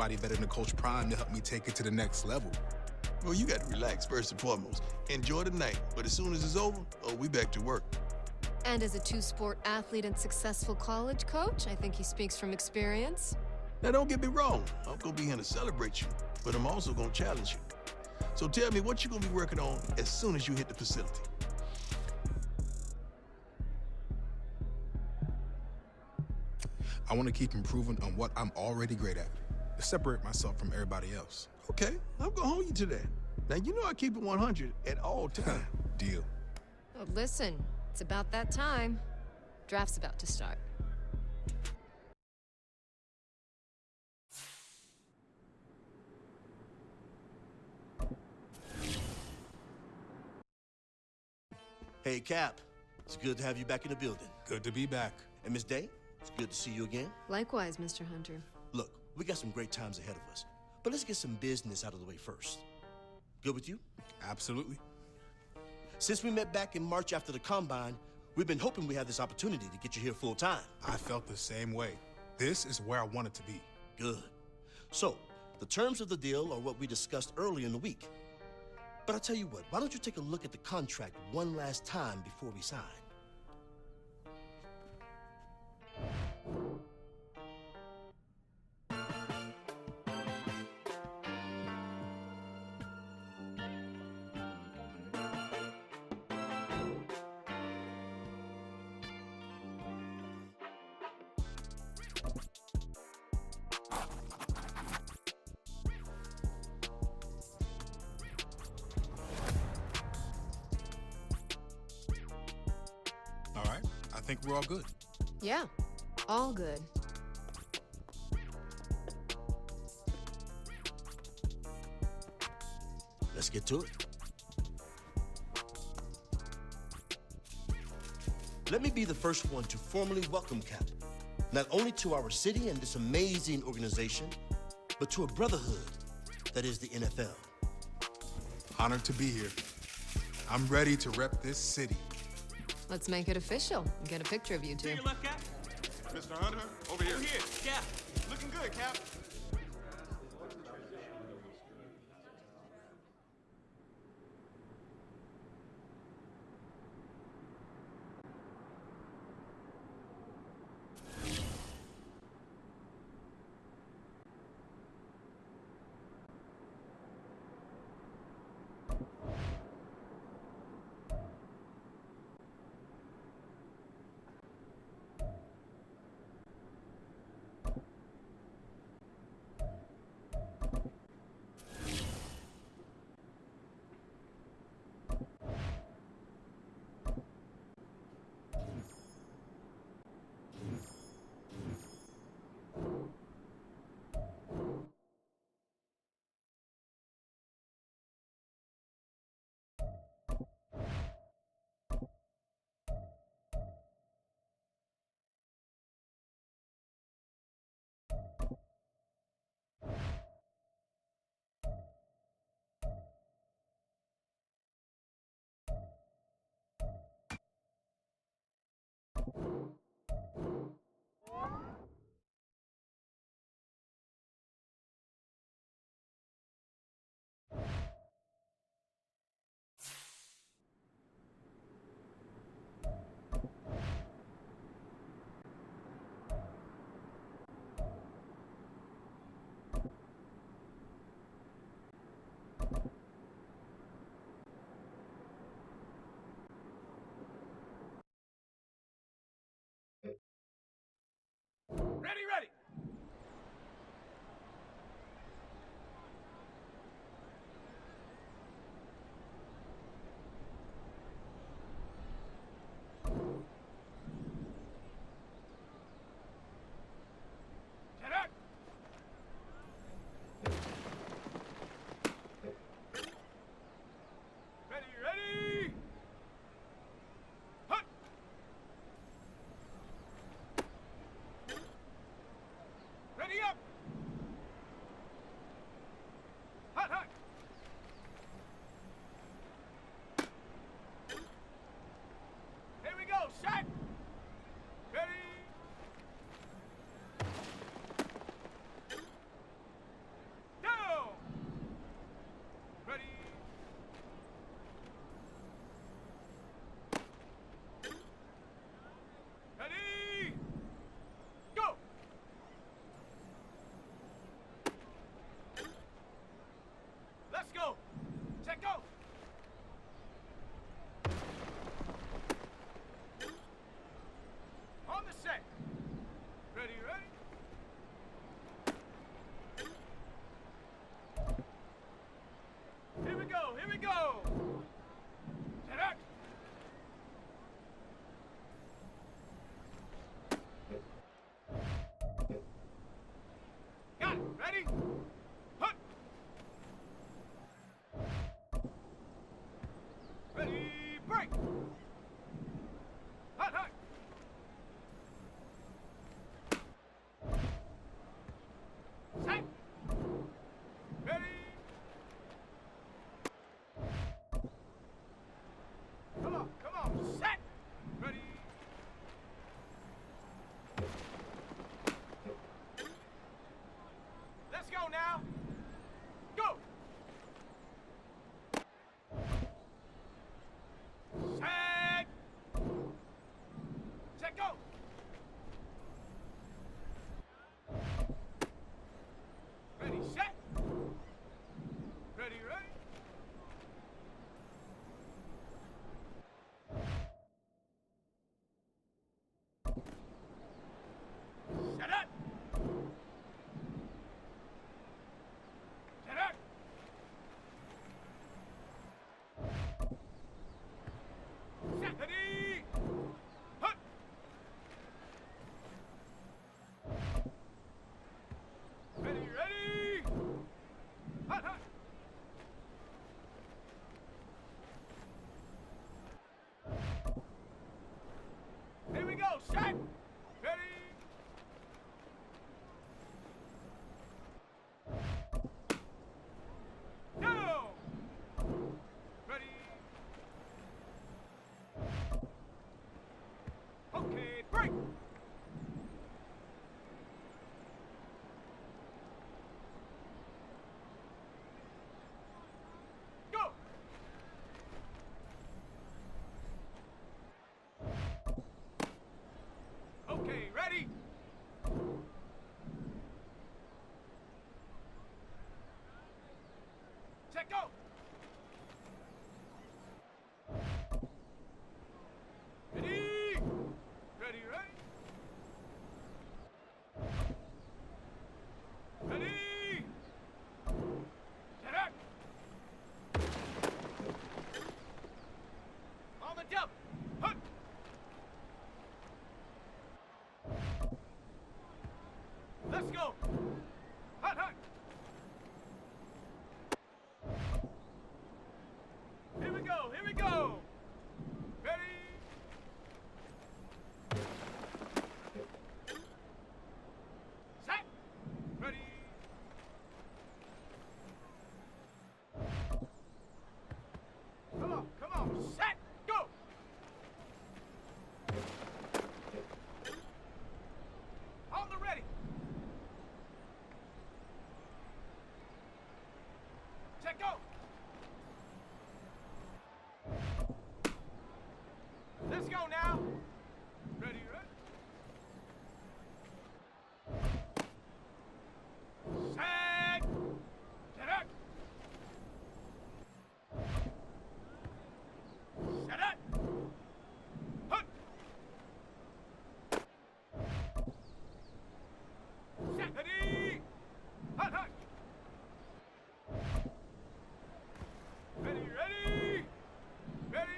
Nobody better than Coach Prime to help me take it to the next level. Well, you got to relax first and foremost. Enjoy the night, but as soon as it's over, we back to work. And as a two-sport athlete and successful college coach, I think he speaks from experience. Now, don't get me wrong. I'm going to be here to celebrate you, but I'm also going to challenge you. So tell me what you're going to be working on as soon as you hit the facility. I want to keep improving on what I'm already great at, to separate myself from everybody else. Okay, I'm going to hold you to that. Now, you know I keep it 100 at all times. Deal. Oh, listen, it's about that time. Draft's about to start. Hey, Cap. It's good to have you back in the building. Good to be back. And Miss Day, it's good to see you again. Likewise, Mr. Hunter. Look, we got some great times ahead of us, but let's get some business out of the way first. Good with you? Absolutely. Since we met back in March after the Combine, we've been hoping we had this opportunity to get you here full time. I felt the same way. This is where I wanted to be. Good. So, the terms of the deal are what we discussed earlier in the week. But I'll tell you what, why don't you take a look at the contract one last time before we sign? All right, I think we're all good. Yeah, all good. Let's get to it. Let me be the first one to formally welcome Cap, not only to our city and this amazing organization, but to a brotherhood that is the NFL. Honored to be here. I'm ready to rep this city. Let's make it official and get a picture of you two. To your left, Cap. Mr. Hunter, over here. Over here, Cap. Looking good, Cap. go! Let's go now! Ready, ready? Set! Get up! Set up! Hut! Set! Ready! Hut, hut! Ready, ready! Ready!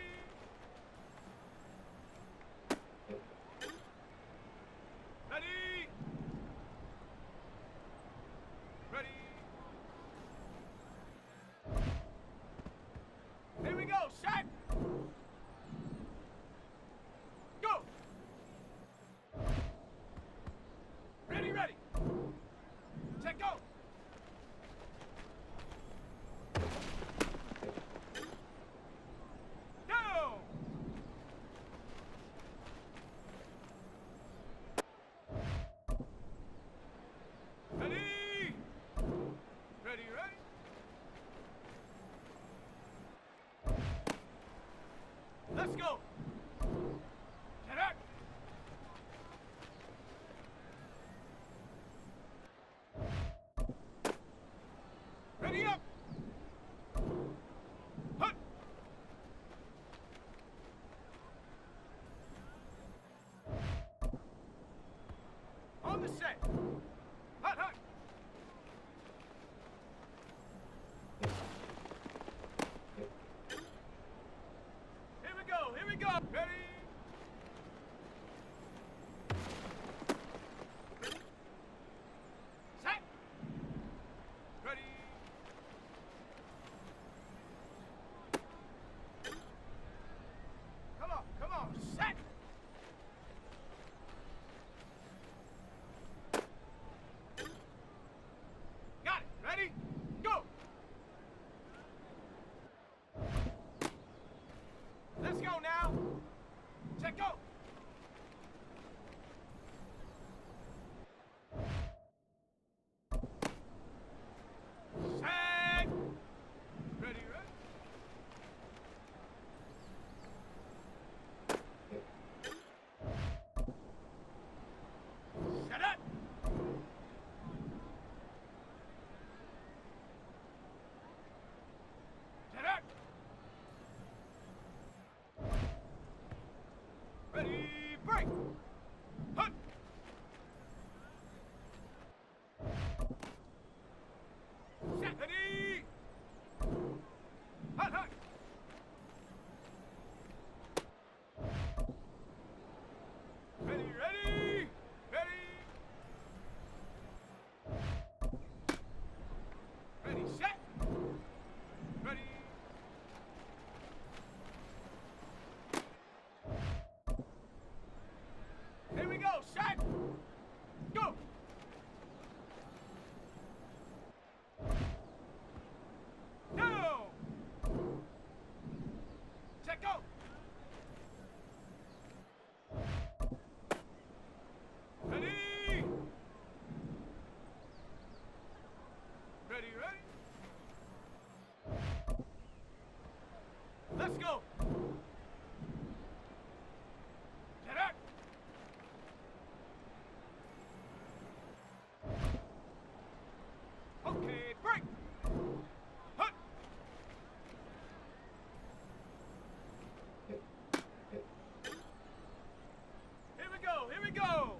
Ready! Ready! Here we go, set! Go! Ready, ready! Set, go! Go! Ready! Ready, ready? Let's go! Get up! Ready up! Hut! On the set! Hut, hut! Here we go, here we go! Ready? Set! Ready? Come on, set! Got it, ready? Go! Let's go now! Set, go! Set! Ready, ready? Set up! Set up! Ready, break! Hut! Set, ready! Hut, hut! Ready, ready! Ready! Ready, set! Ready! Here we go, set! Go! Go! Set, go! Ready! Ready, ready? Let's go! Get up! Okay, break! Hut! Here we go, here we go!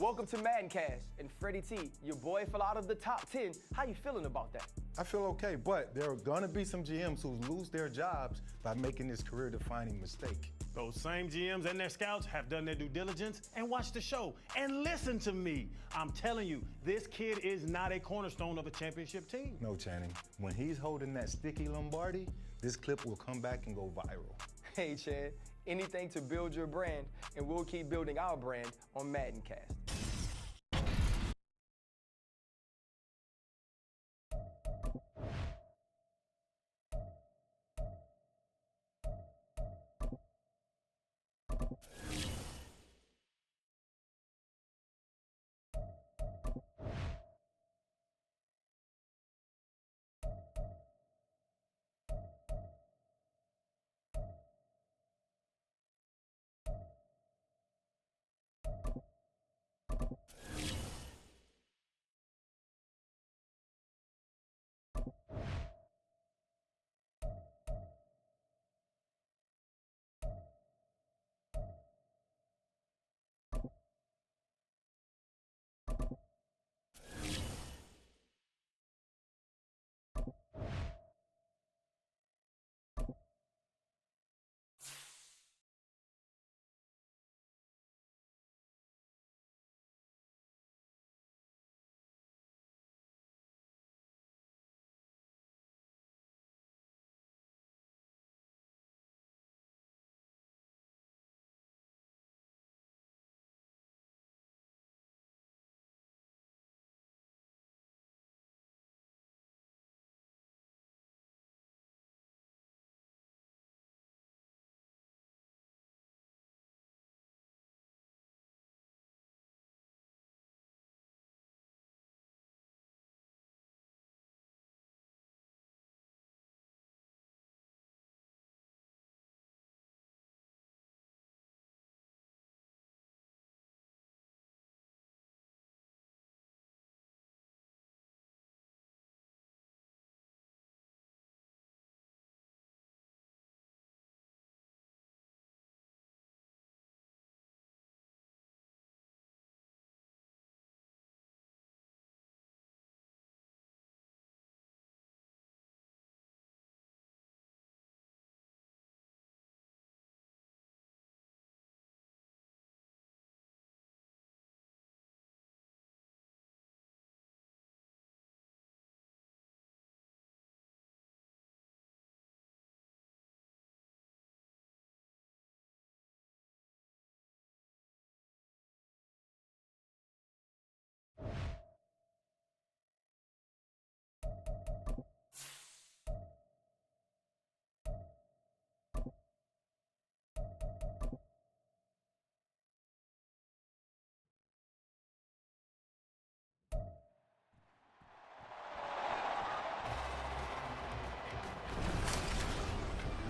Welcome to Maddencast, and Freddie T, your boy fell out of the top 10. How you feeling about that? I feel okay, but there are gonna be some GMs who lose their jobs by making this career-defining mistake. Those same GMs and their scouts have done their due diligence and watched the show. And listen to me. I'm telling you, this kid is not a cornerstone of a championship team. No, Channing. When he's holding that sticky Lombardi, this clip will come back and go viral. Hey, Chad, anything to build your brand, and we'll keep building our brand on Maddencast.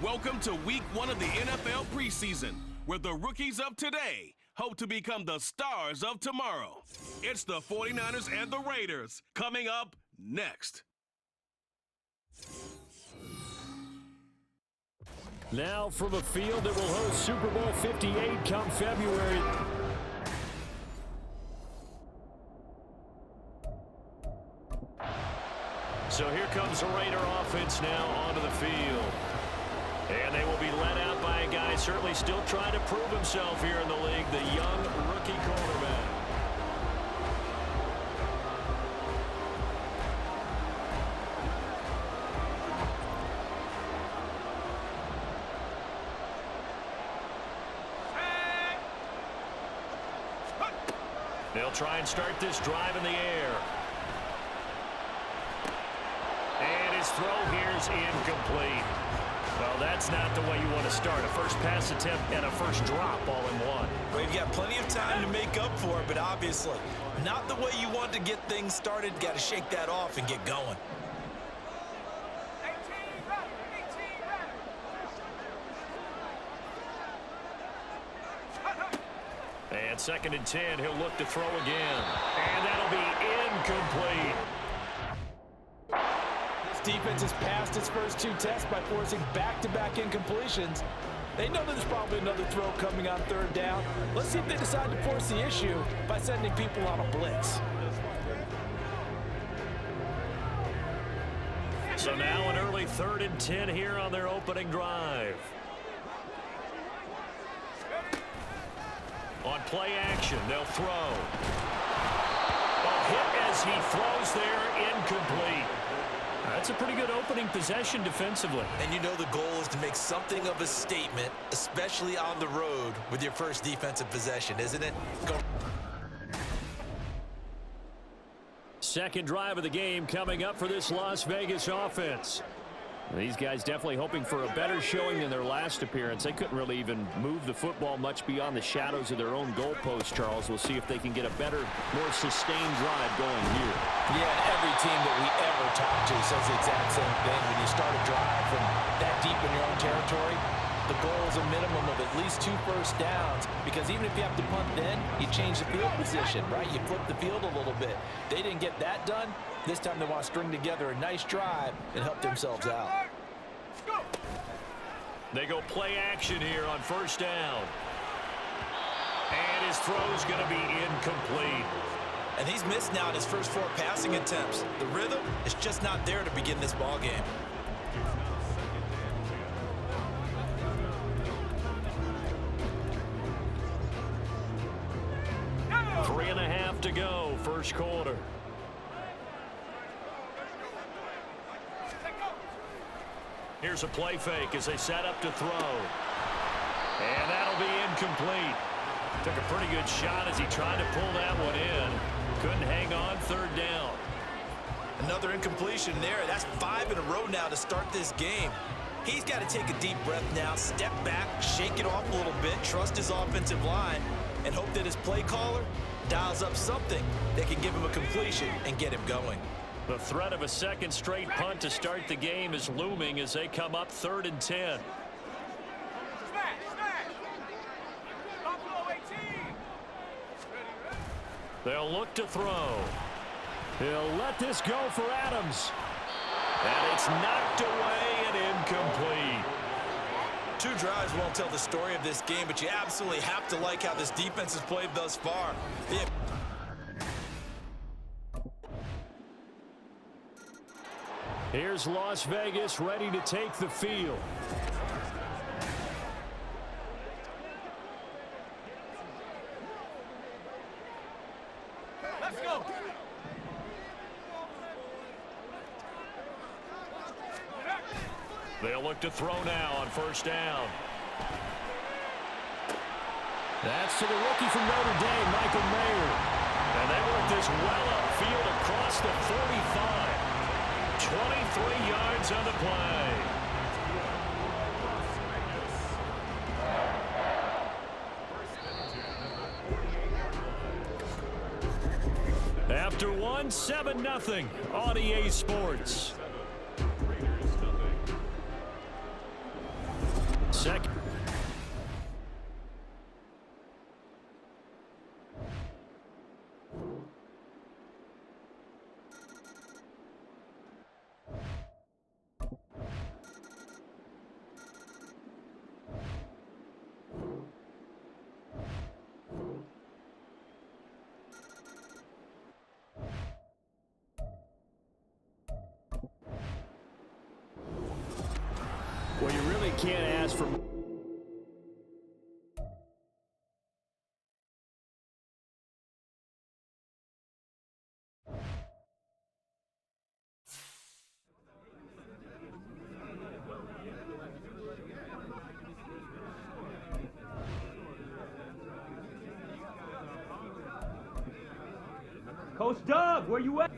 Welcome to week 1 of the NFL preseason, where the rookies of today hope to become the stars of tomorrow. It's the 49ers and the Raiders coming up next. Now from a field that will host Super Bowl 58 come February. So here comes the Raider offense now onto the field. And they will be led out by a guy certainly still trying to prove himself here in the league, the young rookie quarterback. They'll try and start this drive in the air. And his throw here is incomplete. Well, that's not the way you want to start. A first pass attempt and a first drop all in one. Well, you've got plenty of time to make up for it, but obviously not the way you want to get things started. Got to shake that off and get going. And 2nd and 10, he'll look to throw again. And that'll be incomplete. This defense has passed its first 2 tests by forcing back-to-back incompletions. They know there's probably another throw coming on third down. Let's see if they decide to force the issue by sending people on a blitz. So now an early 3rd and 10 here on their opening drive. On play action, they'll throw. A hit as he throws there, incomplete. That's a pretty good opening possession defensively. And you know the goal is to make something of a statement, especially on the road with your first defensive possession, isn't it? Go. Second drive of the game coming up for this Las Vegas offense. These guys definitely hoping for a better showing than their last appearance. They couldn't really even move the football much beyond the shadows of their own goalpost, Charles. We'll see if they can get a better, more sustained drive going here. Yeah, and every team that we ever talk to says the exact same thing. When you start a drive from that deep in your own territory, the goal is a minimum of at least 2 first downs, because even if you have to punt then, you change the field position, right? You flip the field a little bit. They didn't get that done. This time they want to string together a nice drive and help themselves out. They go play action here on first down. And his throw's going to be incomplete. And he's missed now in his first 4 passing attempts. The rhythm is just not there to begin this ball game. Three and a half to go, first quarter. Here's a play fake as they set up to throw. And that'll be incomplete. Took a pretty good shot as he tried to pull that one in. Couldn't hang on, third down. Another incompletion there. That's 5 in a row now to start this game. He's got to take a deep breath now, step back, shake it off a little bit, trust his offensive line, and hope that his play caller dials up something that can give him a completion and get him going. The threat of a second straight punt to start the game is looming as they come up 3rd and 10. They'll look to throw. He'll let this go for Adams. And it's knocked away and incomplete. 2 drives won't tell the story of this game, but you absolutely have to like how this defense has played thus far. Here's Las Vegas ready to take the field. Let's go. They'll look to throw now on first down. That's to the rookie from Notre Dame, Michael Mayer. And they work this well upfield across the 45. 23 yards on the play. After one, 7-0 on EA Sports. Second. Well, you really can't ask for... Coach Doug, where you at?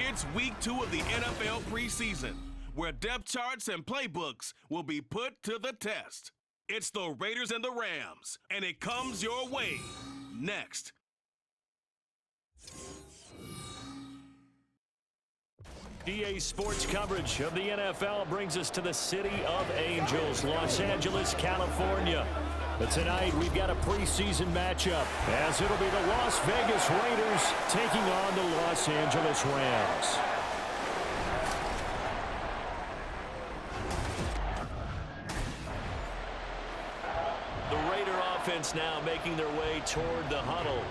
It's week 2 of the NFL preseason, where depth charts and playbooks will be put to the test. It's the Raiders and the Rams, and it comes your way next. EA Sports coverage of the NFL brings us to the City of Angels, Los Angeles, California. But tonight, we've got a preseason matchup, as it'll be the Las Vegas Raiders taking on the Los Angeles Rams. The Raider offense now making their way toward the huddle.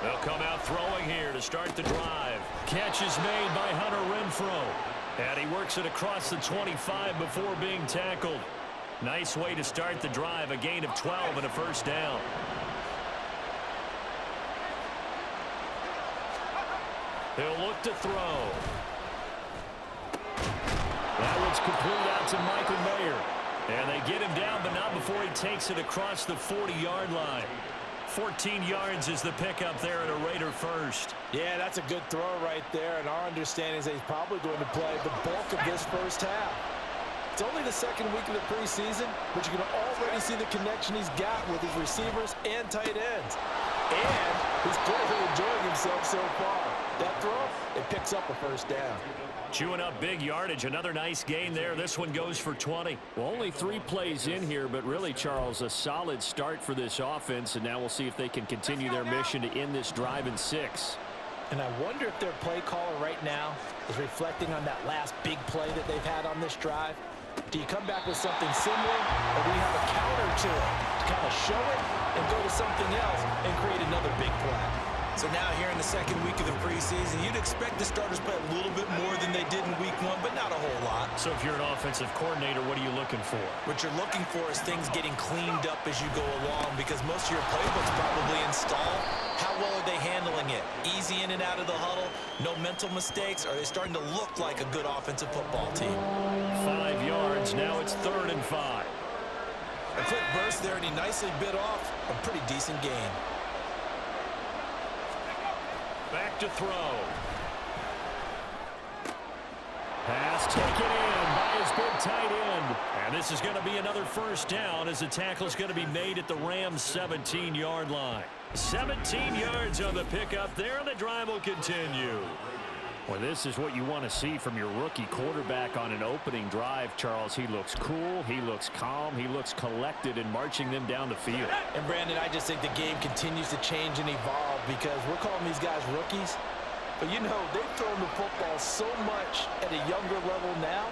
They'll come out throwing here to start the drive. Catch is made by Hunter Renfrow. And he works it across the 25 before being tackled. Nice way to start the drive, a gain of 12 and a first down. He'll look to throw. That one's complete out to Michael Mayer. And they get him down, but not before he takes it across the 40-yard line. 14 yards is the pickup there at a Raider first. Yeah, that's a good throw right there, and our understanding is he's probably going to play the bulk of this first half. It's only the second week of the preseason, but you can already see the connection he's got with his receivers and tight ends. And he's clearly enjoying himself so far. That throw, it picks up a first down. Chewing up big yardage. Another nice gain there. This one goes for 20. Well, only 3 plays in here, but really, Charles, a solid start for this offense, and now we'll see if they can continue their mission to end this drive in 6. And I wonder if their play caller right now is reflecting on that last big play that they've had on this drive. Do you come back with something similar, or do you have a counter to it to kind of show it and go to something else and create another big play? So now here in the second week of the preseason, you'd expect the starters play a little bit more than they did in week 1, but not a whole lot. So if you're an offensive coordinator, what are you looking for? What you're looking for is things getting cleaned up as you go along, because most of your playbook's probably installed. How well are they handling it? Easy in and out of the huddle? No mental mistakes? Are they starting to look like a good offensive football team? 5 yards. Now it's 3rd and 5. A quick burst there, and he nicely bit off a pretty decent gain. Back to throw. Pass taken in by his big tight end. And this is going to be another first down as the tackle is going to be made at the Rams' 17-yard line. 17 yards on the pickup there, and the drive will continue. Well, this is what you want to see from your rookie quarterback on an opening drive, Charles. He looks cool, he looks calm, he looks collected in marching them down the field. And, Brandon, I just think the game continues to change and evolve because we're calling these guys rookies. But, you know, they've thrown the football so much at a younger level now,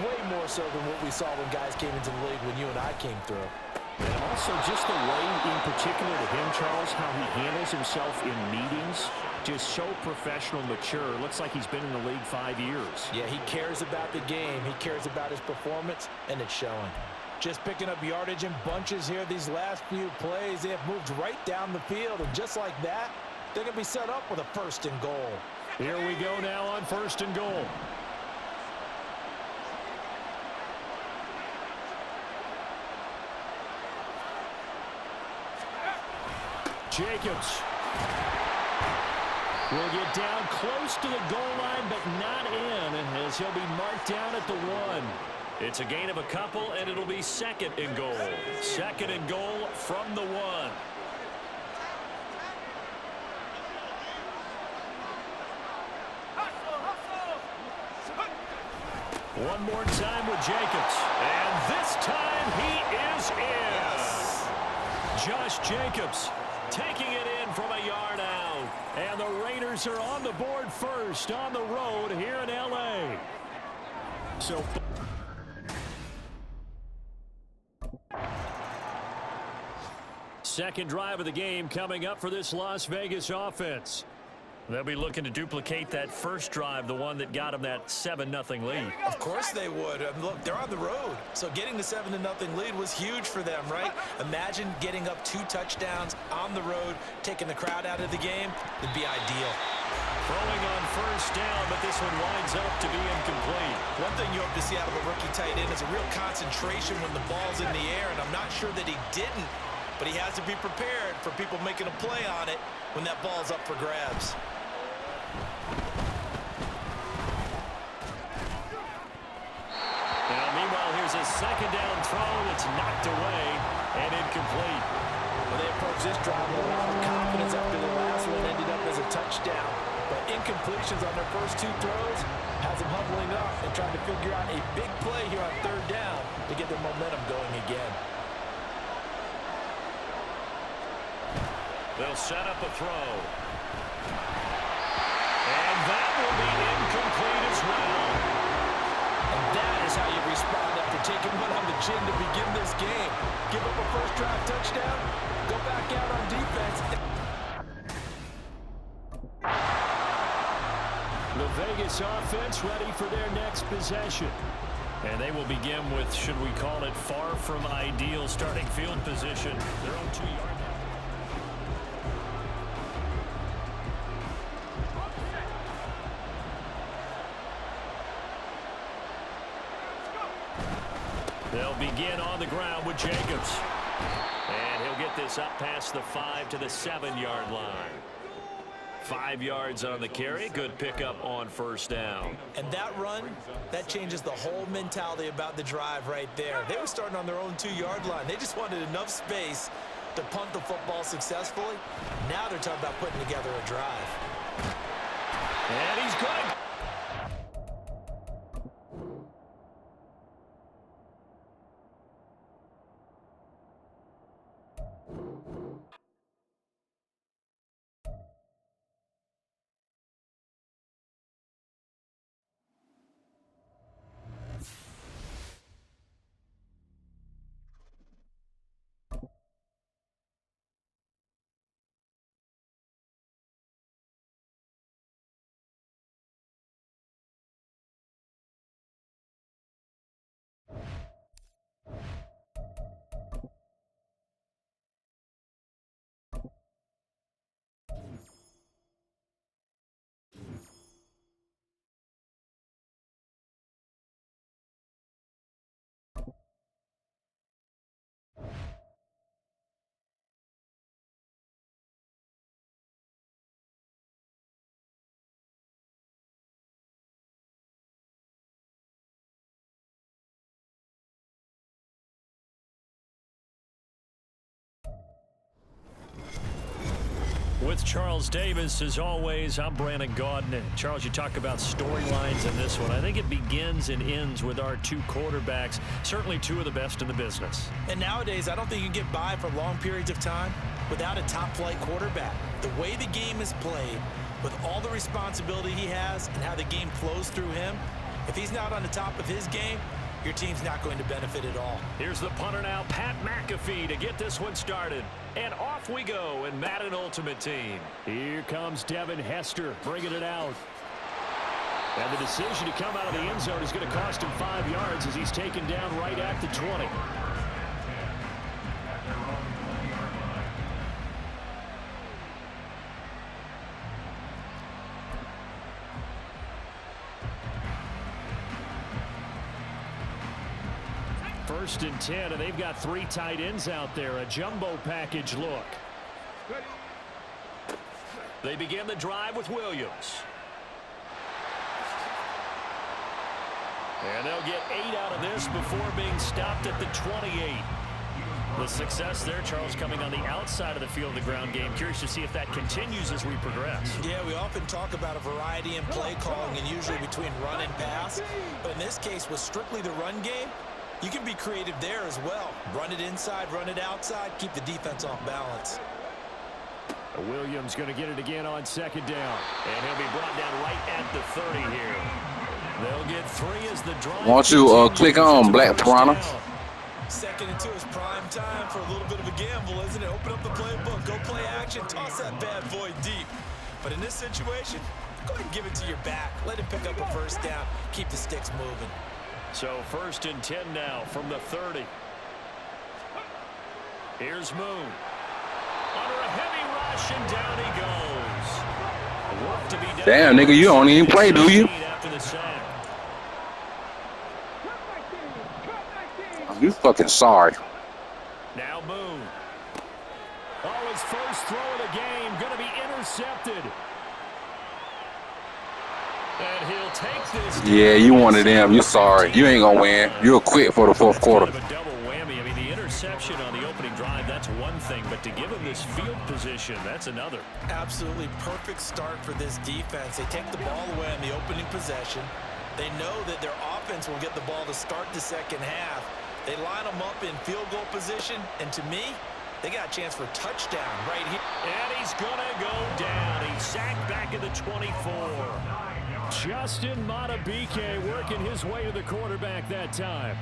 way more so than what we saw when guys came into the league when you and I came through. And also just the way, in particular to him, Charles, how he handles himself in meetings. Just so professional, mature. Looks like he's been in the league 5 years. Yeah, he cares about the game. He cares about his performance, and it's showing. Just picking up yardage in bunches here these last few plays. They have moved right down the field, and just like that, they're going to be set up with a 1st and goal. Here we go now on 1st and goal. Jacobs will get down close to the goal line, but not in, as he'll be marked down at the 1. It's a gain of a couple, and it'll be 2nd and goal. 2nd and goal from the 1. One more time with Jacobs, and this time he is in. Josh Jacobs taking it in from a yard out. And the Raiders are on the board first on the road here in L.A. So second drive of the game coming up for this Las Vegas offense. They'll be looking to duplicate that first drive, the one that got them that 7-0 lead. Of course they would. Look, they're on the road, so getting the 7-0 lead was huge for them, right? Imagine getting up 2 touchdowns on the road, taking the crowd out of the game. It'd be ideal. Throwing on first down, but this one winds up to be incomplete. One thing you hope to see out of a rookie tight end is a real concentration when the ball's in the air, and I'm not sure that he didn't, but he has to be prepared for people making a play on it when that ball's up for grabs. Now, meanwhile, here's a second down throw that's knocked away and incomplete. Well, they approached this drive with a lot of confidence after the last one ended up as a touchdown. But incompletions on their first 2 throws has them huddling up and trying to figure out a big play here on 3rd down to get their momentum going again. They'll set up a throw. And that will be incomplete as well. And that is how you respond after taking one on the chin to begin this game. Give up a first drive touchdown, go back out on defense. The Vegas offense ready for their next possession. And they will begin with, should we call it, far from ideal starting field position. Their own 2-yard line. They'll begin on the ground with Jacobs. And he'll get this up past the 5 to the 7-yard line. 5 yards on the carry. Good pickup on first down. And that run, that changes the whole mentality about the drive right there. They were starting on their own 2-yard line. They just wanted enough space to punt the football successfully. Now they're talking about putting together a drive. And he's good. With Charles Davis, as always, I'm Brandon Gaudin. Charles, you talk about storylines in this one. I think it begins and ends with our 2 quarterbacks, certainly 2 of the best in the business. And nowadays, I don't think you can get by for long periods of time without a top-flight quarterback. The way the game is played, with all the responsibility he has and how the game flows through him, if he's not on the top of his game, your team's not going to benefit at all. Here's the punter now, Pat McAfee, to get this one started. And off we go in Madden Ultimate Team. Here comes Devin Hester bringing it out. And the decision to come out of the end zone is going to cost him 5 yards as he's taken down right at the 20. First and 10, and they've got 3 tight ends out there. A jumbo package look. They begin the drive with Williams. And they'll get 8 out of this before being stopped at the 28. The success there, Charles, coming on the outside of the field of the ground game. Curious to see if that continues as we progress. Yeah, we often talk about a variety in play calling and usually between run and pass. But in this case, with strictly the run game, you can be creative there as well. Run it inside, run it outside, keep the defense off balance. Williams going to get it again on second down. And he'll be brought down right at the 30 here. They'll get 3 as the drive. Why don't you click on Black Piranha? Second and 2 is prime time for a little bit of a gamble, isn't it? Open up the playbook, go play action, toss that bad boy deep. But in this situation, go ahead and give it to your back. Let him pick up a first down. Keep the sticks moving. So 1st and 10 now from the 30. Here's Moon. Under a heavy rush, and down he goes. Work to be done. Damn, nigga, you don't even play, do you? After the sack. You fucking sorry. Now Moon. Oh, his first throw of the game going to be intercepted. And he'll take this. Yeah, you one of them. You sorry. You ain't gonna win. You'll quit for the 4th quarter. Kind of a double whammy. I mean, the interception on the opening drive, that's one thing, but to give him this field position, that's another. Absolutely perfect start for this defense. They take the ball away on the opening possession. They know that their offense will get the ball to start the second half. They line them up in field goal position, and to me, they got a chance for a touchdown right here. And he's going to go down. He's sacked back at the 24. Justin Matabike working his way to the quarterback that time.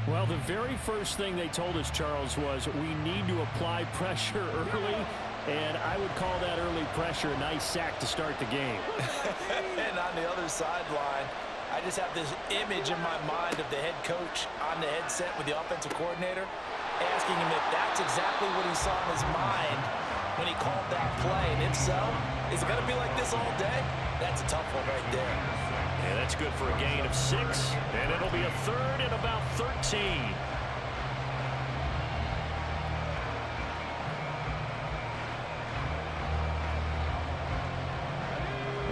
Well, the very first thing they told us, Charles, was we need to apply pressure early, and I would call that early pressure a nice sack to start the game. And on the other sideline, I just have this image in my mind of the head coach on the headset with the offensive coordinator asking him if that's exactly what he saw in his mind when he called that play. And if so, is it going to be like this all day? That's a tough one right there. Yeah, that's good for a gain of 6, and it'll be a 3rd and about 13.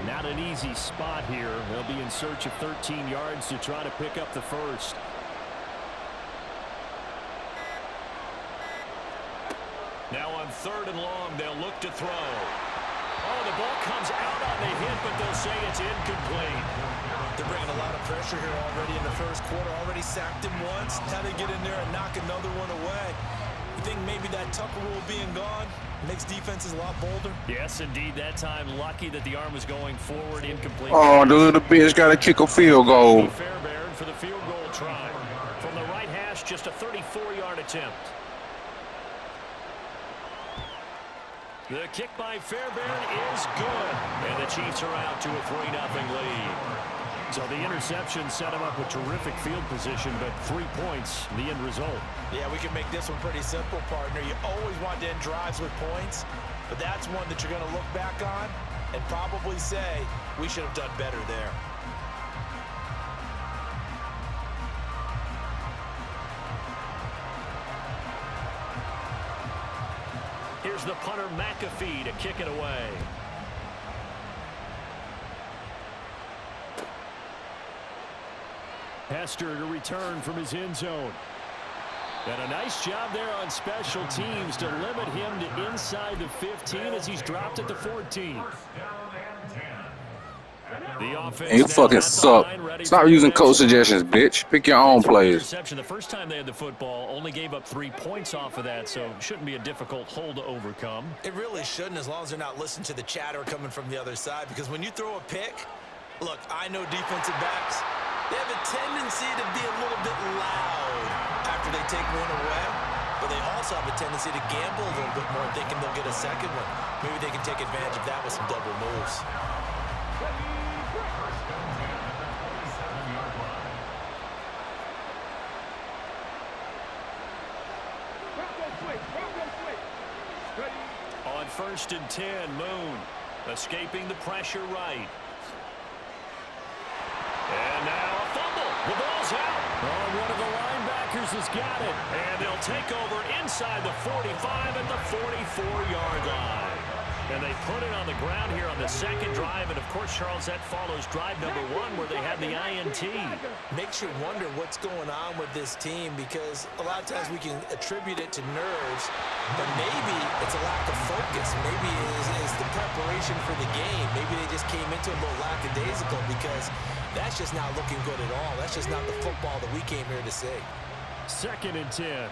Not an easy spot here. They'll be in search of 13 yards to try to pick up the first. Now on 3rd and long, they'll look to throw. Oh, the ball comes out on the hit, but they'll say it's incomplete. They're bringing a lot of pressure here already in the first quarter. Already sacked him once. Now they get in there and knock another one away. You think maybe that Tucker rule being gone makes defenses a lot bolder? Yes, indeed. That time, lucky that the arm was going forward, incomplete. Oh, the little bitch got to kick a field goal. Fairbairn for the field goal try. From the right hash, just a 34-yard attempt. The kick by Fairbairn is good. And the Chiefs are out to a 3-0 lead. So the interception set him up with terrific field position, but 3 points, the end result. Yeah, we can make this one pretty simple, partner. You always want to end drives with points, but that's one that you're going to look back on and probably say, we should have done better there. Here's the punter, McAfee, to kick it away. Hester to return from his end zone. And a nice job there on special teams to limit him to inside the 15 as he's dropped at the 14. The offense You fucking suck. Stop using coach suggestions, bitch. Pick your own plays. The first time they had the football, only gave up 3 points off of that, so shouldn't be a difficult hole to overcome. It really shouldn't, as long as they're not listening to the chatter coming from the other side, because when you throw a pick, look, I know defensive backs, they have a tendency to be a little bit loud after they take one away, but they also have a tendency to gamble a little bit more, thinking they'll get a second one. Maybe they can take advantage of that with some double moves. On 1st and 10, Moon escaping the pressure right. And now a fumble. The ball's out. Oh, one of the linebackers has got it. And they'll take over inside the 45 at the 44-yard line. And they put it on the ground here on the second drive. And, of course, Charles, that follows drive number 1 where they had the INT. Makes you wonder what's going on with this team, because a lot of times we can attribute it to nerves, but maybe it's a lack of focus. Maybe it's the preparation for the game. Maybe they just came into a little lackadaisical, because that's just not looking good at all. That's just not the football that we came here to see. 2nd and 10.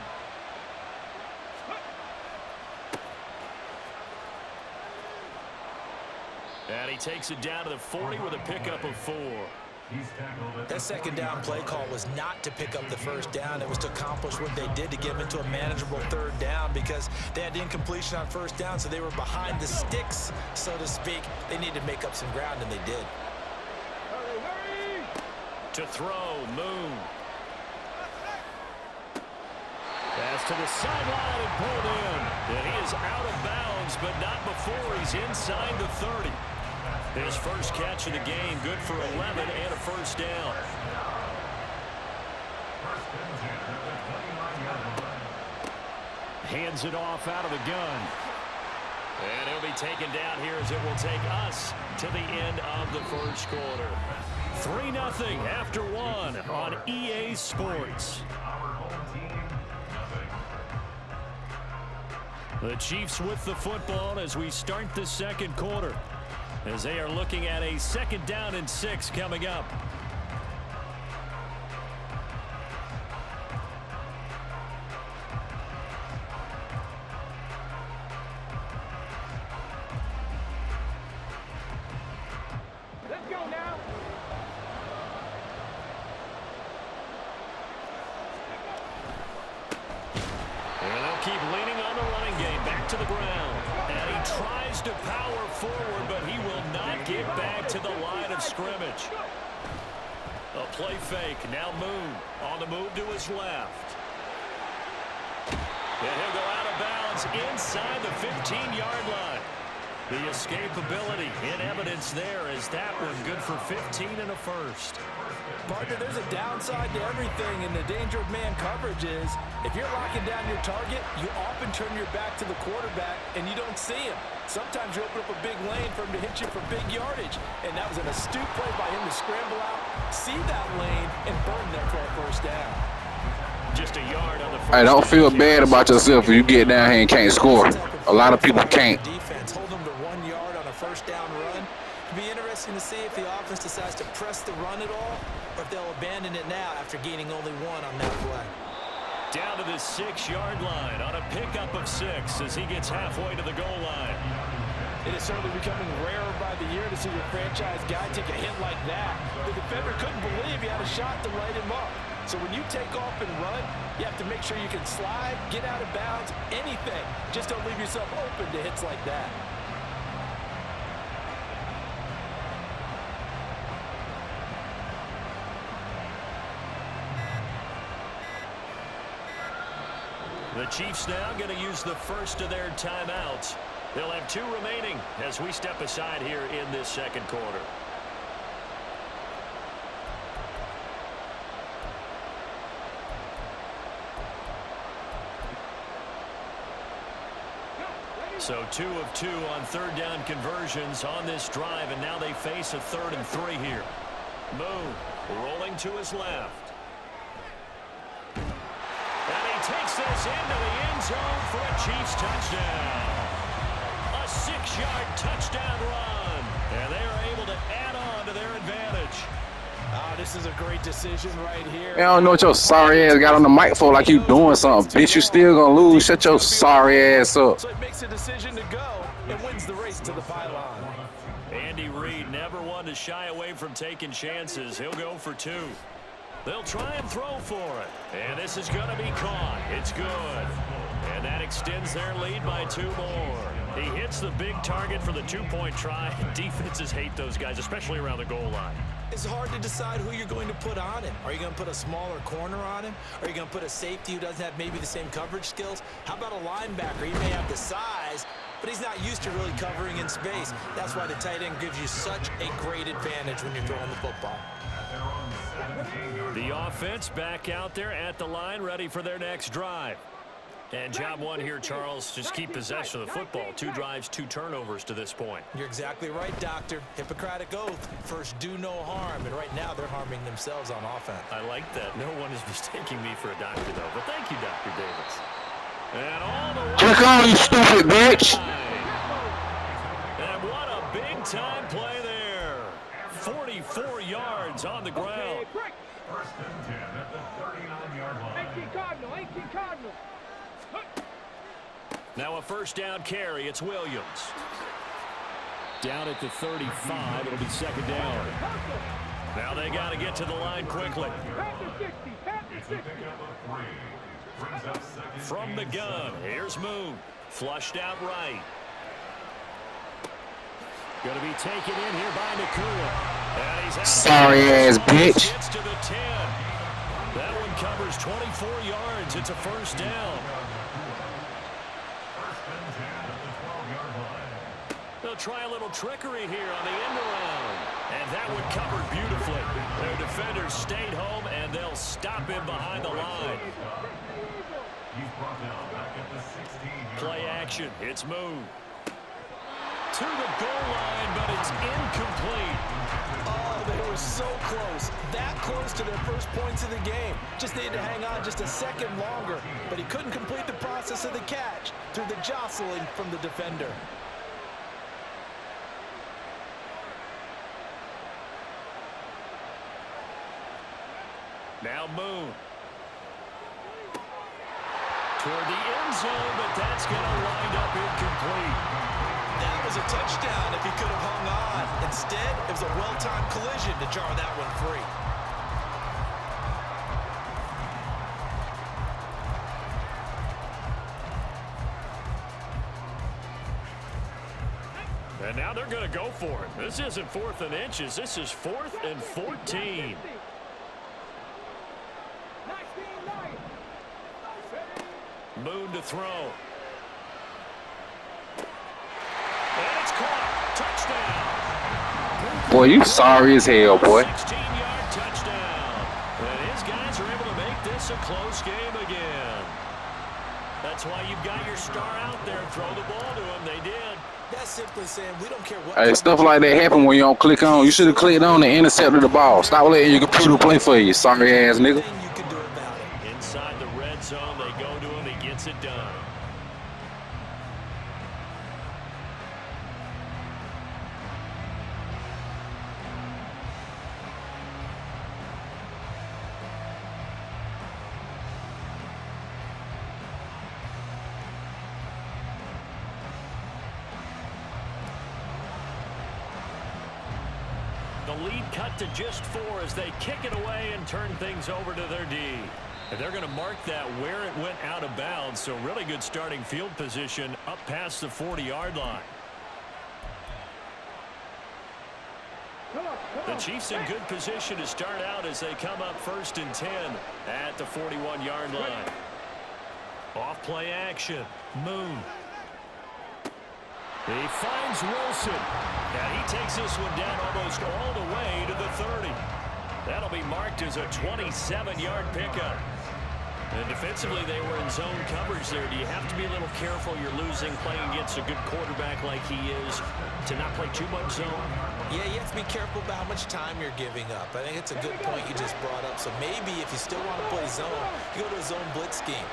And he takes it down to the 40 with a pickup of 4. That second down play call was not to pick up the first down. It was to accomplish what they did to get them into a manageable 3rd down, because because they had incompletion on first down, so they were behind the sticks, so to speak. They needed to make up some ground, and they did. To throw, Moon. Pass to the sideline and pulled in. And he is out of bounds, but not before he's inside the 30. His first catch of the game, good for 11 and a first down. Hands it off out of the gun. And it'll be taken down here as it will take us to the end of the first quarter. 3-0 after one on EA Sports. The Chiefs with the football as we start the second quarter, as they are looking at a 2nd down and 6 coming up. Let's go now. And they'll keep leaning on the running game. Back to the ground. And he tries to power forward, but he will not get back to the line of scrimmage. A play fake. Now Moon on the move to his left. And he'll go out of bounds inside the 15-yard line. The escapability in evidence there is that one good for 15 and a first. Partner, there's a downside to everything, and the danger of man coverage is if you're locking down your target, you often turn your back to the quarterback and you don't see him. Sometimes you open up a big lane for him to hit you for big yardage, and that was an astute play by him to scramble out, see that lane, and burn them for a first down. Just a yard on the first. Hey, don't feel bad about yourself if you get down here and can't score. A lot of people can't. Defense, hold them to 1 yard on a first down run. It'll be interesting to see if the offense decides to press the run at all, or if they'll abandon it now after gaining only 1 on that play. Down to the 6-yard line on a pickup of 6 as he gets halfway to the goal line. It is certainly becoming rarer by the year to see your franchise guy take a hit like that. The defender couldn't believe he had a shot to light him up. So when you take off and run, you have to make sure you can slide, get out of bounds, anything. Just don't leave yourself open to hits like that. The Chiefs now going to use the first of their timeouts. They'll have 2 remaining as we step aside here in this second quarter. So 2 of 2 on 3rd down conversions on this drive, and now they face a 3rd and 3 here. Moon rolling to his left. And he takes this into the end zone for a Chiefs touchdown. A 6-yard touchdown run, and they are able to add on to their advantage. Oh, this is a great decision right here. I don't know what your sorry ass got on the mic for, like you doing something. Bitch, you still gonna lose. Shut your sorry ass up. So it makes a decision to go and wins the race to the pylon. Andy Reid never one to shy away from taking chances. He'll go for 2. They'll try and throw for it. And this is going to be caught. It's good. And that extends their lead by 2 more. He hits the big target for the 2-point try. Defenses hate those guys, especially around the goal line. It's hard to decide who you're going to put on him. Are you going to put a smaller corner on him? Are you going to put a safety who doesn't have maybe the same coverage skills? How about a linebacker? He may have the size, but he's not used to really covering in space. That's why the tight end gives you such a great advantage when you're throwing the football. The offense back out there at the line, ready for their next drive. And job 1 here, Charles, just keep possession of the football. 2 drives, 2 turnovers to this point. You're exactly right, Doctor. Hippocratic oath. First, do no harm. And right now, they're harming themselves on offense. I like that. No one is mistaking me for a doctor, though. But thank you, Dr. Davis. And all the way. Click on, you stupid bitch. And what a big-time play there. 44 yards on the ground. First and 10 at the 39-yard line. 18 Cardinal. Now a first down carry. It's Williams. Down at the 35. It'll be 2nd down. Now they got to get to the line quickly. From the gun, here's Moon. Flushed out right. Going to be taken in here by Nakua. And he's out. Sorry ass bitch. Gets to the 10. That one covers 24 yards. It's a first down. They'll try a little trickery here on the end around. And that one covered beautifully. Their defenders stayed home, and they'll stop him behind the line. Play action. It's Moon. To the goal line, but it's incomplete. Oh, they were so close. That close to their first points of the game. Just needed to hang on just a second longer. But he couldn't complete the process of the catch through the jostling from the defender. Now Moon. Toward the end zone, but that's going to wind up incomplete. That was a touchdown if he could have hung on. Instead, it was a well-timed collision to jar that one free. And now they're going to go for it. This isn't 4th and inches. This is 4th and 14. Moon to throw. And it's caught. Touchdown. Boy, you sorry as hell, boy. 16-yard touchdown. And his guys are able to make this a close game again. That's why you've got your star out there. Throw the ball to him. They did. That's simply saying we don't care what. Hey, stuff like that happen when you don't click on. You should have clicked on and intercepted the ball. Stop letting your computer play for you, sorry ass nigga. Inside the red zone, they go to him. He gets it done. The lead cut to just 4 as they kick it away and turn things over to their D. And they're going to mark that where it went out of bounds, so really good starting field position up past the 40-yard line. The Chiefs in good position to start out as they come up 1st and 10 at the 41-yard line. Off play action. Moon. He finds Wilson, and he takes this one down almost all the way to the 30. That'll be marked as a 27-yard pickup. And defensively, they were in zone coverage there. Do you have to be a little careful? You're losing, playing against a good quarterback like he is, to not play too much zone? Yeah, you have to be careful about how much time you're giving up. I think it's a good point you just brought up. So maybe if you still want to play zone, you go to a zone blitz scheme.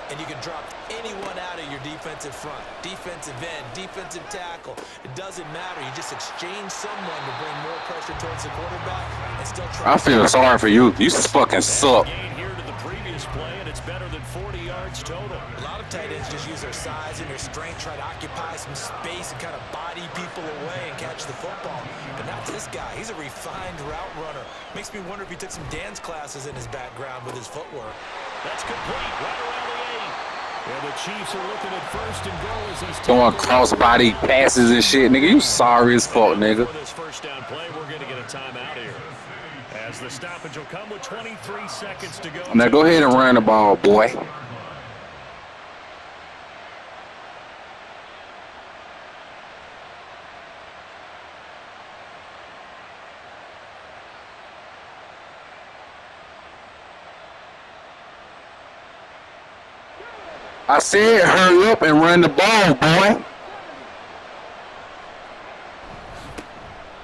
And you can drop anyone out of your defensive front, defensive end, defensive tackle. It doesn't matter. You just exchange someone to bring more pressure towards the quarterback and still try. I feel sorry for you. You fucking suck. Here to the previous play, and it's better than 40 yards total. A lot of tight ends just use their size and their strength, try to occupy some space and kind of body people away and catch the football. But not this guy. He's a refined route runner. Makes me wonder if he took some dance classes in his background with his footwork. That's complete. Right around the 8. And the Chiefs are looking at 1st and goal as he's throwing cross-body passes and shit, nigga. You sorry as fuck, nigga. For this first down play, we're going to get a timeout here. As the stoppage will come with 23 seconds to go. Now go ahead and run the ball, boy. I said hurry up and run the ball, boy.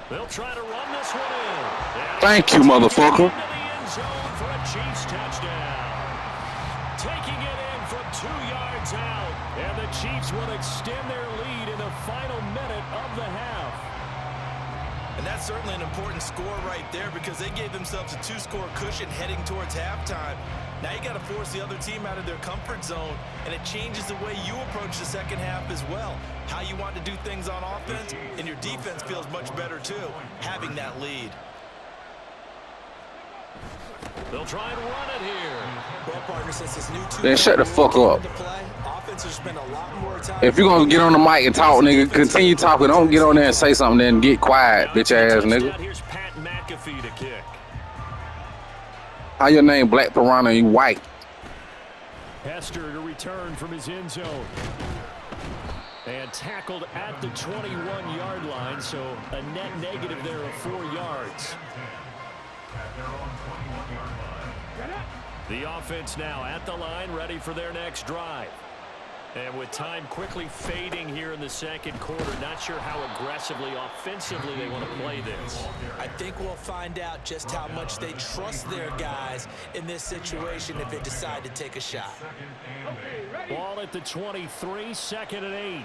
They'll try to run this one in. Thank you, motherfucker. Into the end zone for a Chiefs touchdown. Taking it in from 2 yards out. And the Chiefs will extend their lead in the final minute of the half. And that's certainly an important score right there because they gave themselves a 2-score cushion heading towards halftime. Now you got to force the other team out of their comfort zone, and it changes the way you approach the second half as well. How you want to do things on offense, and your defense feels much better too, having that lead. They'll try and run it here. Well, partner, since this new Then shut the fuck up. Offenses spend a lot more time. If you're gonna get on the mic and talk, nigga, continue talking. Don't get on there and say something, then get quiet, bitch ass nigga. Here's Pat McAfee to kick. How your name Black Piranha and you white? Hester to return from his end zone. And tackled at the 21-yard line, so a net negative there of 4 yards. The offense now at the line, ready for their next drive. And with time quickly fading here in the second quarter, not sure how aggressively, offensively they want to play this. I think we'll find out just how much they trust their guys in this situation if they decide to take a shot. Ball at the 23, 2nd and 8.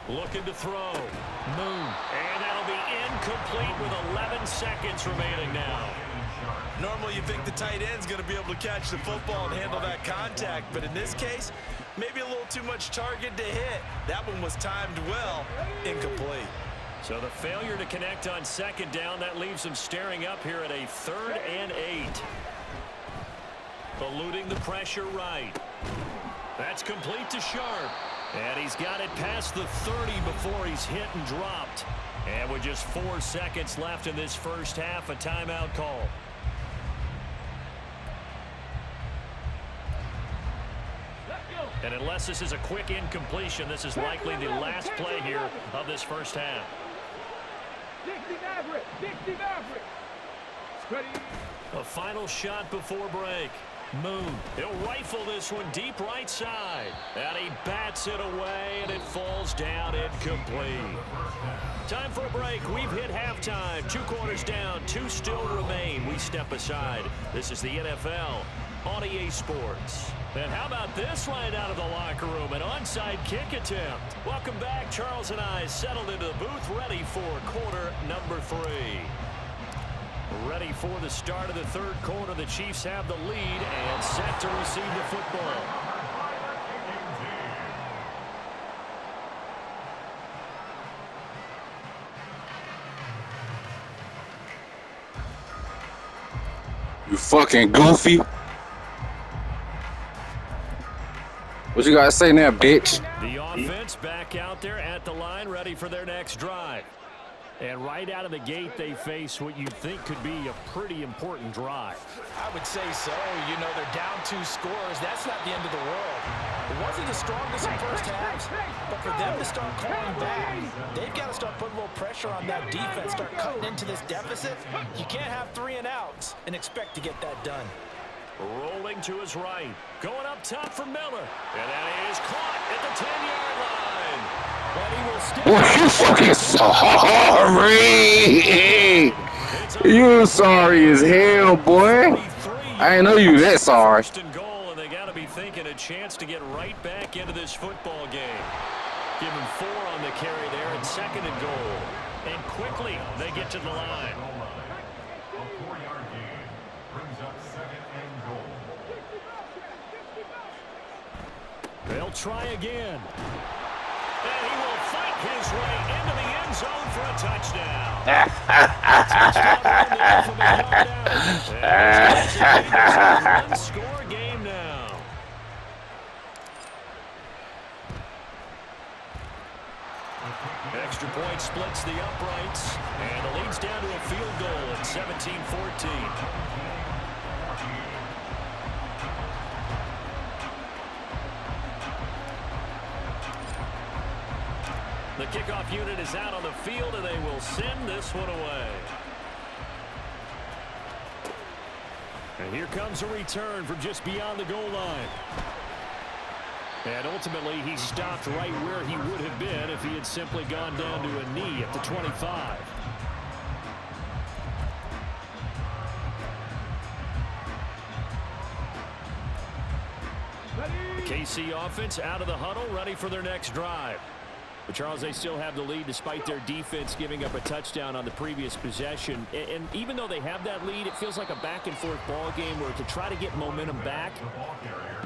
Looking to throw. Moon. And that'll be incomplete with 11 seconds remaining now. Normally you think the tight end's going to be able to catch the football and handle that contact, but in this case, maybe a little too much target to hit. That one was timed well. Incomplete. So the failure to connect on 2nd down, that leaves them staring up here at a 3rd and 8. Eluding the pressure right. That's complete to Sharp. And he's got it past the 30 before he's hit and dropped. And with just 4 seconds left in this first half, a timeout call. And unless this is a quick incompletion, this is likely the last play here of this first half. A final shot before break. Moon. He'll rifle this one deep right side. And he bats it away, and it falls down incomplete. Time for a break. We've hit halftime. 2 quarters down. 2 still remain. We step aside. This is the NFL on EA Sports. And how about this right out of the locker room? An onside kick attempt. Welcome back. Charles and I settled into the booth, ready for quarter number 3. Ready for the start of the 3rd quarter. The Chiefs have the lead and set to receive the football. You fucking goofy. What you gotta say now, bitch? The offense back out there at the line, ready for their next drive. And right out of the gate, they face what you think could be a pretty important drive. I would say so. You know, they're down 2 scores. That's not the end of the world. It wasn't the strongest in first halves, but for them to start calling back, they've got to start putting a little pressure on that defense, start cutting into this deficit. You can't have 3 and outs and expect to get that done. Rolling to his right. Going up top for Miller. And that is caught at the 10-yard line. But he will still... Boy, you fucking sorry. You sorry as hell, boy. I ain't know you that sorry. First and goal, and they got to be thinking a chance to get right back into this football game. Give him 4 on the carry there, and 2nd and goal. And quickly, they get to the line. A 4-yard gain brings up 2nd and goal. They'll try again. And he will fight his way into the end zone for a touchdown. One-score game now. Extra point splits the uprights, and the lead's down to a field goal at 17-14. The kickoff unit is out on the field, and they will send this one away. And here comes a return from just beyond the goal line. And ultimately, he stopped right where he would have been if he had simply gone down to a knee at the 25. The KC offense out of the huddle, ready for their next drive. But, Charles, they still have the lead despite their defense giving up a touchdown on the previous possession. And even though they have that lead, it feels like a back-and-forth ball game where to try to get momentum back,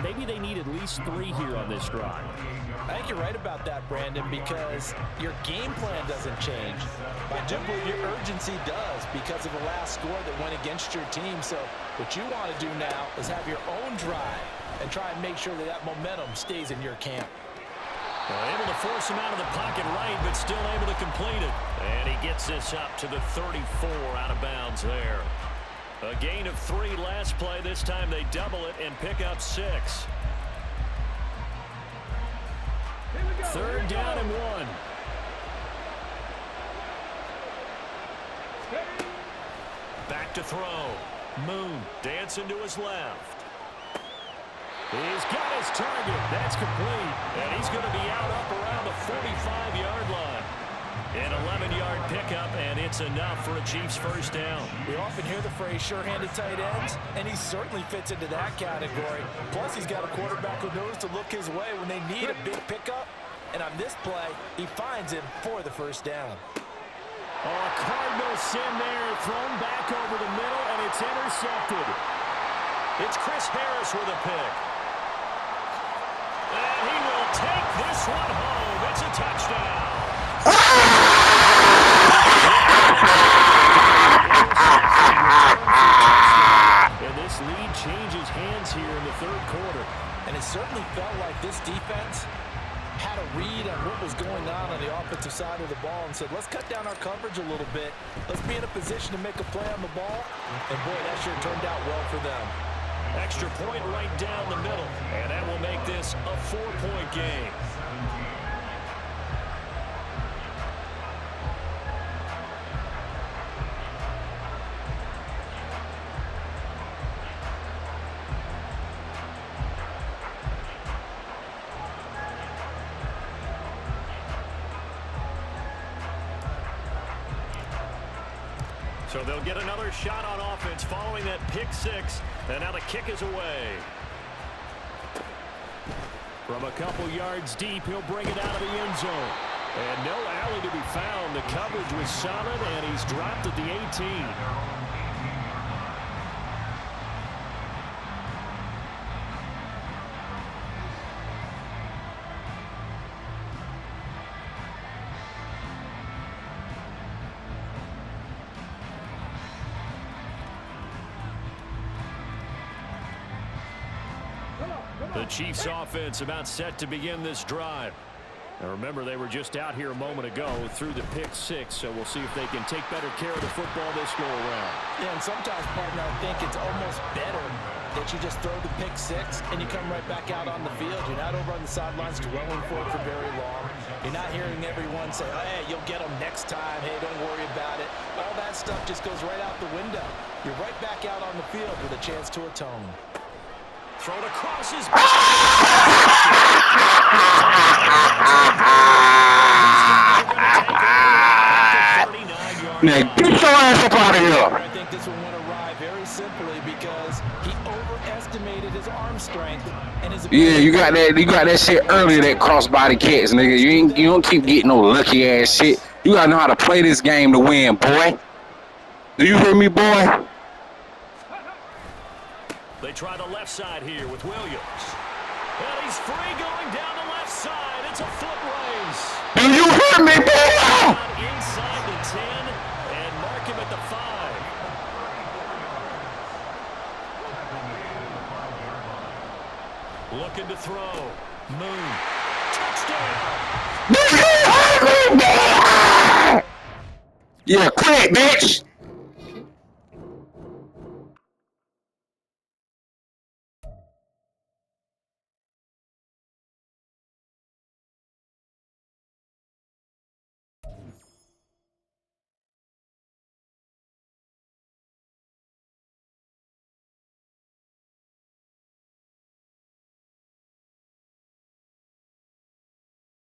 maybe they need at least 3 here on this drive. I think you're right about that, Brandon, because your game plan doesn't change. But your urgency does because of the last score that went against your team. So what you want to do now is have your own drive and try and make sure that that momentum stays in your camp. Able to force him out of the pocket right, but still able to complete it. And he gets this up to the 34 out of bounds there. A gain of 3 last play. This time they double it and pick up 6. 3rd down and 1. Back to throw. Moon dancing to his left. He's got his target. That's complete. And he's going to be out up around the 45-yard line. An 11-yard pickup, and it's enough for a Chiefs first down. We often hear the phrase sure-handed tight ends, and he certainly fits into that category. Plus, he's got a quarterback who knows to look his way when they need a big pickup. And on this play, he finds him for the first down. Oh, Cardinals send there, thrown back over the middle, and it's intercepted. It's Chris Harris with a pick. And he will take this one home. It's a touchdown. And this lead changes hands here in the 3rd quarter. And it certainly felt like this defense had a read on what was going on the offensive side of the ball and said, let's cut down our coverage a little bit. Let's be in a position to make a play on the ball. And, boy, that sure turned out well for them. Extra point right down the middle. And that will make this a 4-point game. So they'll get another shot on offense following that pick 6. And now the kick is away. From a couple yards deep, he'll bring it out of the end zone. And no alley to be found. The coverage was solid, and he's dropped at the 18. The Chiefs offense about set to begin this drive. Now remember, they were just out here a moment ago through the pick 6, so we'll see if they can take better care of the football this go around. Yeah, and sometimes, partner, I think it's almost better that you just throw the pick 6 and you come right back out on the field. You're not over on the sidelines dwelling for it for very long. You're not hearing everyone say, oh, hey, you'll get them next time. Hey, don't worry about it. All that stuff just goes right out the window. You're right back out on the field with a chance to atone. Thrown across his Now get your ass up out of here. I think this one went awry very simply because he overestimated his arm strength and his ability. Yeah, you got that shit earlier, that crossbody catch, nigga. You don't keep getting no lucky ass shit. You gotta know how to play this game to win, boy. Do you hear me, boy? They try the left side here with Williams. And he's free going down the left side. It's a foot race. Do you hear me, boy? Inside the 10 and mark him at the 5. Looking to throw. Moon. Touchdown. Do you hear me, boy? Yeah, quit, bitch.